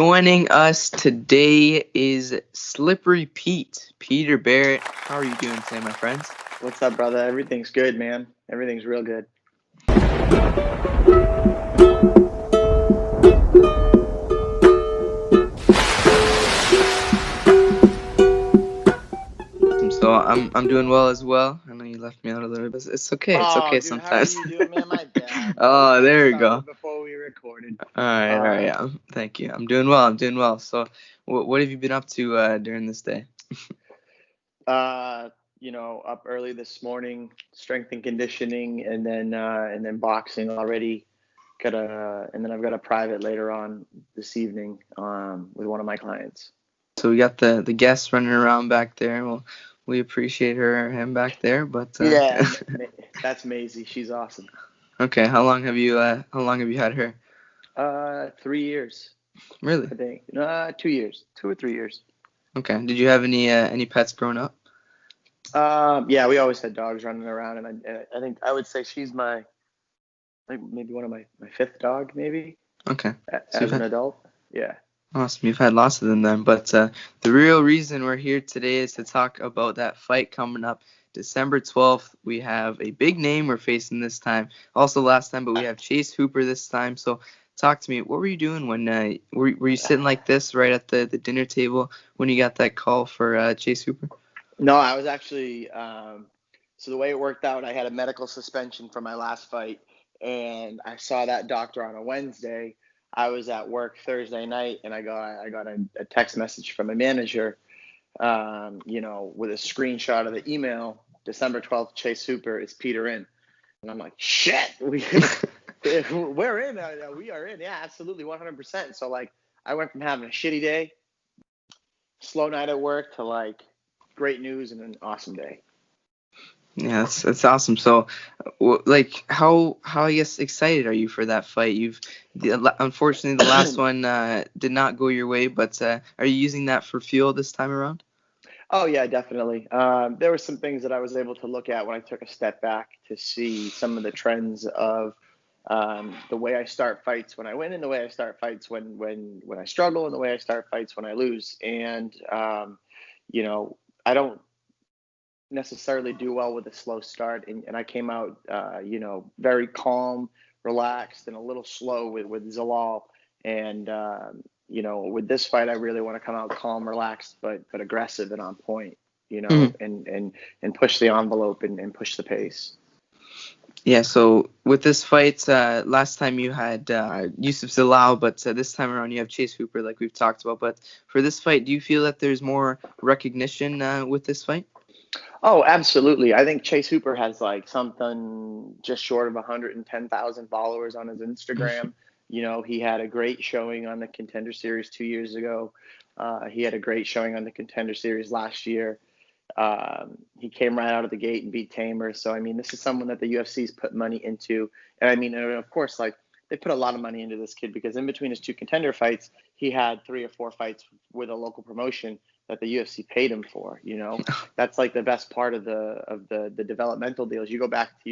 Joining us today is Slippery Pete, Peter Barrett. How are you doing today, my friends? What's up, brother? Everything's good, man. Everything's real good. So I'm doing well as well. I know you left me out a little bit. It's okay. It's Oh, okay dude, how are sometimes. you doing, man? My bad, bro. We Oh, kind of there we go. started before we recorded. All right, all right. Uh, Yeah, thank you. I'm doing well. I'm doing well. So, what have you been up to during this day? up early this morning, strength and conditioning, and then boxing already. And then I've got a private later on this evening, with one of my clients. So we got the guests running around back there. Well, we appreciate him back there. But Yeah, that's Maisie. She's awesome. okay. How long have you had her? 3 years, Really? I think. 2 years, 2 or 3 years. Okay. Did you have any pets growing up? Yeah, we always had dogs running around, and I think I would say she's like maybe one of my fifth dog, maybe Okay. So as an adult. Yeah. awesome. You've had lots of them then. But the real reason we're here today is to talk about that fight coming up December 12th. We have a big name we're facing this time. Also last time, but we have Chase Hooper this time. So talk to me. What were you doing when were you sitting like this right at the dinner table when you got that call for Chase Hooper? No, I was actually. So the way it worked out, I had a medical suspension for my last fight, and I saw that doctor on a Wednesday. I was at work Thursday night, and I got a text message from a manager, with a screenshot of the email. December 12th, Chase Hooper, is Peter in? And I'm like, shit, we're in. We are in. Yeah, absolutely, 100%. So like, I went from having a shitty day, slow night at work, to like great news and an awesome day. Yeah, that's awesome. So, like, how I guess excited are you for that fight? Unfortunately the last one did not go your way, but are you using that for fuel this time around? Oh yeah, definitely. There were some things that I was able to look at when I took a step back to see some of the trends of the way I start fights when I win, and the way I start fights when I struggle, and the way I start fights when I lose. And I don't necessarily do well with a slow start, and I came out very calm, relaxed, and a little slow with Zalal. And with this fight, I really want to come out calm, relaxed, but aggressive and on point. Mhm. And push the envelope and push the pace. Yeah. So with this fight, last time you had Yusuf Zalal, but this time around you have Chase Hooper, like we've talked about. But for this fight, do you feel that there's more recognition with this fight? Oh, absolutely. I think Chase Hooper has like something just short of 110,000 followers on his Instagram. He had a great showing on the Contender Series 2 years ago. He had a great showing on the Contender Series last year. He came right out of the gate and beat Tamer. So, I mean, this is someone that the UFC's put money into. And I mean, and of course, like they put a lot of money into this kid because in between his two contender fights, he had 3 or 4 fights with a local promotion that the UFC paid him for. That's like the best part of the developmental deals. You go back to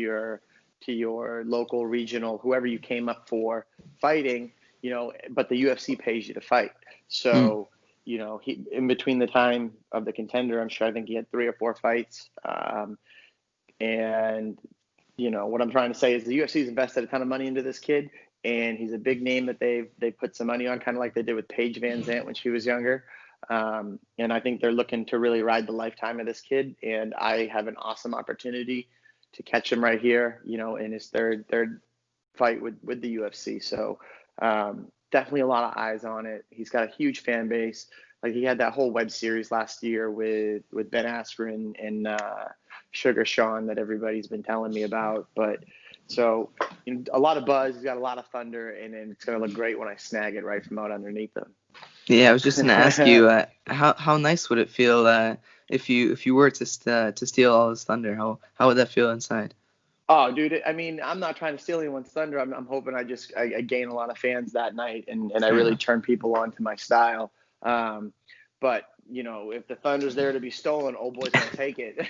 your local, regional, whoever you came up for fighting, but the UFC pays you to fight. Mm. So, he, in between the time of the Contender, I'm sure I think he had 3 or 4 fights. And what I'm trying to say is the UFC's invested a ton of money into this kid, and he's a big name that they put some money on, kind of like they did with Paige Van Zant when she was younger. And I think they're looking to really ride the lifetime of this kid. And I have an awesome opportunity to catch him right here, in his third fight with the UFC. So definitely a lot of eyes on it. He's got a huge fan base. Like he had that whole web series last year with Ben Askren and Sugar Sean that everybody's been telling me about. But so a lot of buzz. He's got a lot of thunder, and then it's gonna look great when I snag it right from out underneath him. Yeah, I was just gonna ask you, how nice would it feel if you were to steal all his thunder? How would that feel inside? Oh, dude! I mean, I'm not trying to steal anyone's thunder. I'm hoping I gain a lot of fans that night, and I Fair really enough. turn people on to my style. But if the thunder's there to be stolen, old boy's gonna take it.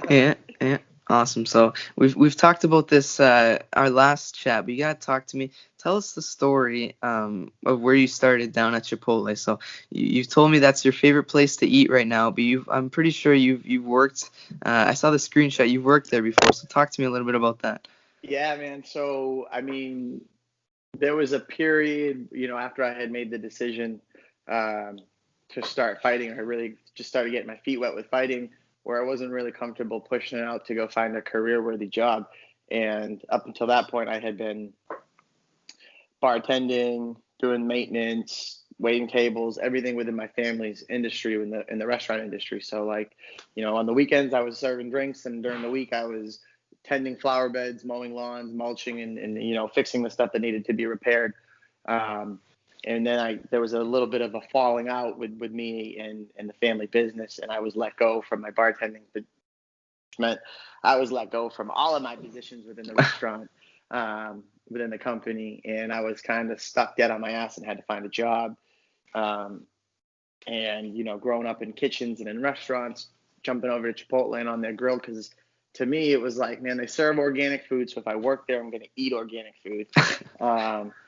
Yeah, yeah. Awesome. So we've talked about this our last chat, but you gotta talk to me. Tell us the story of where you started down at Chipotle. So you've told me that's your favorite place to eat right now, but I'm pretty sure you've worked. I saw the screenshot. You've worked there before. So talk to me a little bit about that. Yeah, man. So, I mean, there was a period, after I had made the decision um, to start fighting, I really just started getting my feet wet with fighting, where I wasn't really comfortable pushing it out to go find a career-worthy job. And up until that point, I had been bartending, doing maintenance, waiting tables, everything within my family's industry in the restaurant industry. So like, on the weekends I was serving drinks, and during the week I was tending flower beds, mowing lawns, mulching, and fixing the stuff that needed to be repaired. Um, and then there was a little bit of a falling out with me and the family business, and I was let go from my bartending, which meant I was let go from all of my positions within the restaurant, within the company, and I was kind of stuck dead on my ass and had to find a job. Um, and growing up in kitchens and in restaurants, jumping over to Chipotle and on their grill, because to me it was like, man, they serve organic food, so if I work there, I'm going to eat organic food.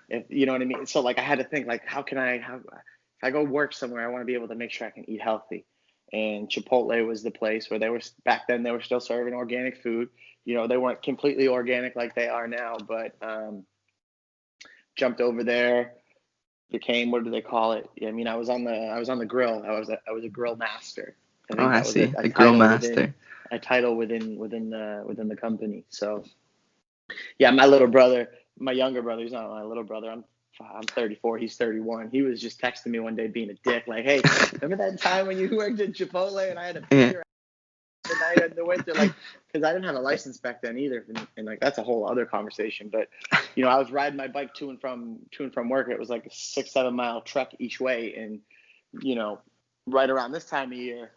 If you know what I mean. So like I had to think like, if I go work somewhere, I want to be able to make sure I can eat healthy. And Chipotle was the place where back then they were still serving organic food. They weren't completely organic like they are now, but jumped over there, became, what do they call it? I mean, I was on the grill. I was a grill master. I Oh, think I that was see. a The Grill title within Master. the company. So yeah, my little brother, my younger brother, he's not my little brother. I'm 34. He's 31. He was just texting me one day being a dick, like, "Hey, remember that time when you worked at Chipotle and I had to beat Yeah. your ass at night in the winter?" Like, because I didn't have a license back then either, and like that's a whole other conversation. But I was riding my bike to and from work. It was like a 6-7 mile trek each way, and you know, right around this time of year,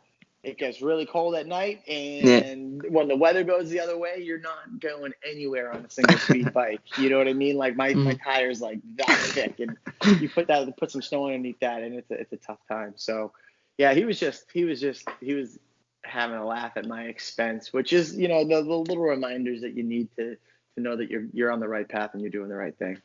it gets really cold at night, Yeah. and when the weather goes the other way, you're not going anywhere on a single speed bike. You know what I mean? Like my Mm. tires like that thick, and you put some snow underneath that, and it's a tough time. So yeah, he was having a laugh at my expense, which is the little reminders that you need to know that you're on the right path and you're doing the right thing.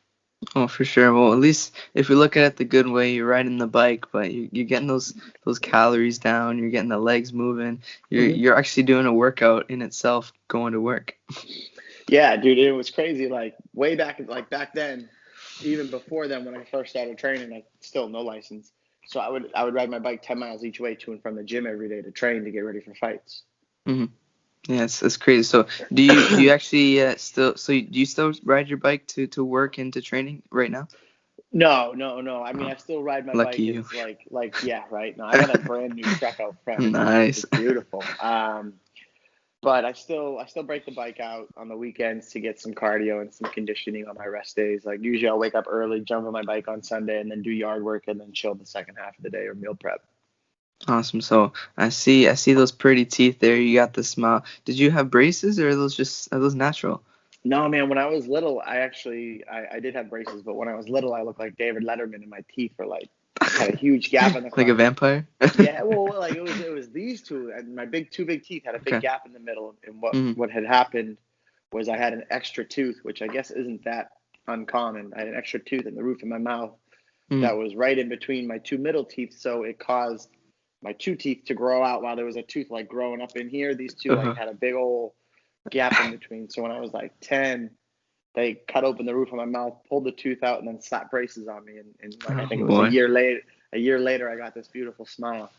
Oh, for sure. Well, at least if we look at it the good way, you're riding the bike, but you're getting those calories down. You're getting the legs moving. You're actually doing a workout in itself going to work. Yeah, dude, it was crazy. Like way back, like back then, even before then, when I first started training, I still no license. So I would ride my bike 10 miles each way to and from the gym every day to train to get ready for fights. Hmm. Yeah, it's crazy. So do you actually do you still ride your bike to work and to training right now? No, no, no. I mean, Oh, I still ride my lucky bike. you. It's like yeah, right. No, I got a brand new truck out front. It's Nice. beautiful. But I still break the bike out on the weekends to get some cardio and some conditioning on my rest days. Like usually I'll wake up early, jump on my bike on Sunday, and then do yard work and then chill the second half of the day or meal prep. Awesome. So I see those pretty teeth there. You got the smile. Did you have braces or are those natural? No, man, when I was little, I did have braces, but when I was little, I looked like David Letterman, and my teeth were like had a huge gap in the Like a front. vampire? Yeah, well, like it was these two, and my two big teeth had a big Okay. gap in the middle. And what Mm-hmm. what had happened was I had an extra tooth, which I guess isn't that uncommon. I had an extra tooth in the roof of my mouth that was right in between my two middle teeth, so it caused my two teeth to grow out while there was a tooth like growing up in here. These two like Uh-huh. had a big old gap in between. So when I was like 10, they cut open the roof of my mouth, pulled the tooth out, and then slapped braces on me. And like I Oh think it was a boy. year later. A year later, I got this beautiful smile.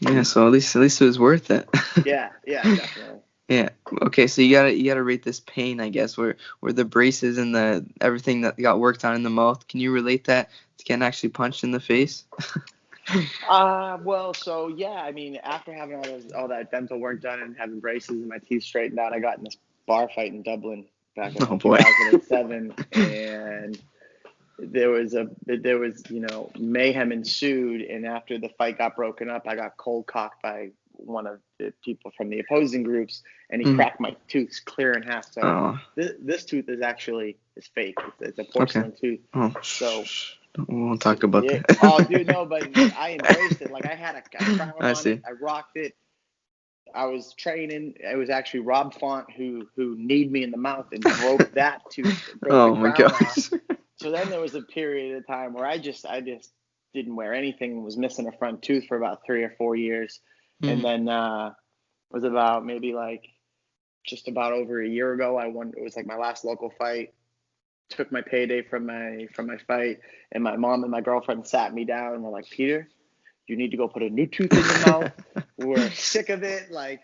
Yeah, so at least it was worth it. Yeah, yeah, definitely. Yeah. Okay, so you gotta rate this pain, I guess, where the braces and the everything that got worked on in the mouth. Can you relate that to getting actually punched in the face? Well, so yeah, I mean, after having all that dental work done and having braces and my teeth straightened out, I got in this bar fight in Dublin back in Oh like boy. 2007, and there was mayhem ensued, and after the fight got broken up, I got cold cocked by one of the people from the opposing groups, and he Mm. cracked my tooth clear in half. So Oh, this tooth is fake. It's a okay. porcelain tooth. Oh, So we won't talk about yeah. that. Oh, dude, no, but I embraced it. Like I had a crown I on it. see. I rocked it. I was training. It was actually Rob Font who kneed me in the mouth and broke that tooth, broke the Oh my crown off. gosh. So then there was a period of time where I just didn't wear anything, was missing a front tooth for about 3 or 4 years, and Mm. then was about maybe like just about over a year ago. I won. It was like my last local fight. Took my payday from my fight, and my mom and my girlfriend sat me down and were like, Peter, you need to go put a new tooth in your mouth. We're sick of it. Like,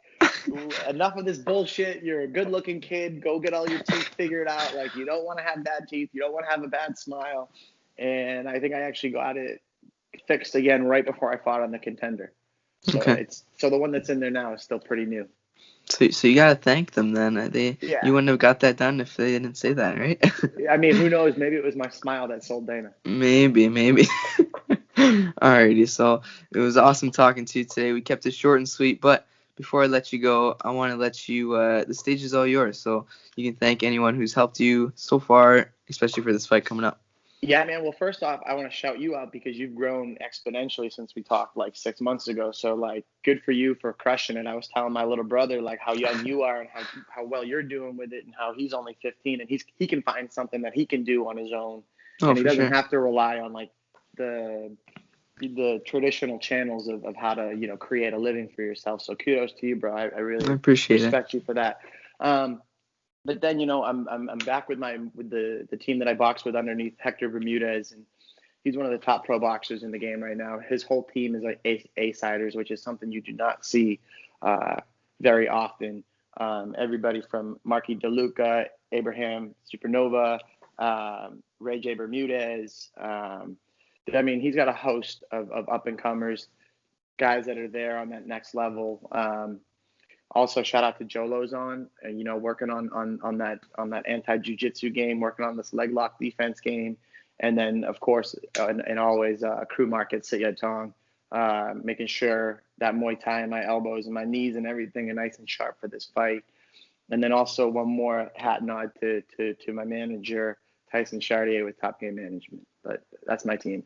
enough of this bullshit. You're a good looking kid. Go get all your teeth figured out. Like, you don't want to have bad teeth. You don't want to have a bad smile. And I think I actually got it fixed again right before I fought on the Contender. So Okay. so the one that's in there now is still pretty new. So you gotta thank them then. Yeah. You wouldn't have got that done if they didn't say that, right? I mean, who knows? Maybe it was my smile that sold Dana. Maybe. Alrighty, so it was awesome talking to you today. We kept it short and sweet, but before I let you go, I want to let you, the stage is all yours, so you can thank anyone who's helped you so far, especially for this fight coming up. Yeah, man. Well, first off, I want to shout you out because you've grown exponentially since we talked like 6 months ago. So, like, good for you for crushing it. I was telling my little brother like how young you are and how well you're doing with it, and how he's only 15 and he can find something that he can do on his own, Oh, and he for doesn't sure. have to rely on like the traditional channels of how to create a living for yourself. So kudos to you, bro. I I really appreciate it. respect you for that. But then I'm back with the team that I box with underneath Hector Bermudez, and he's one of the top pro boxers in the game right now. His whole team is like A-siders, which is something you do not see very often. Everybody from Marky DeLuca, Abraham Supernova, Ray J. Bermudez. I mean, he's got a host of up and comers, guys that are there on that next level. Also, shout out to Joe Lozon, working on that anti-jiu-jitsu game, working on this leg lock defense game, and then of course and always crew market Sityat Tong, making sure that Muay Thai and my elbows and my knees and everything are nice and sharp for this fight. And then also one more hat nod to my manager Tyson Chartier with Top Game Management. But that's my team.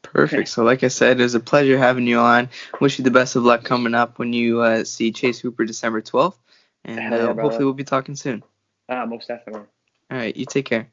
Perfect. So, like I said, it was a pleasure having you on. Wish you the best of luck coming up when you see Chase Hooper December 12th. And Hell yeah, hopefully brother. we'll be talking soon. Most definitely. All right. You take care.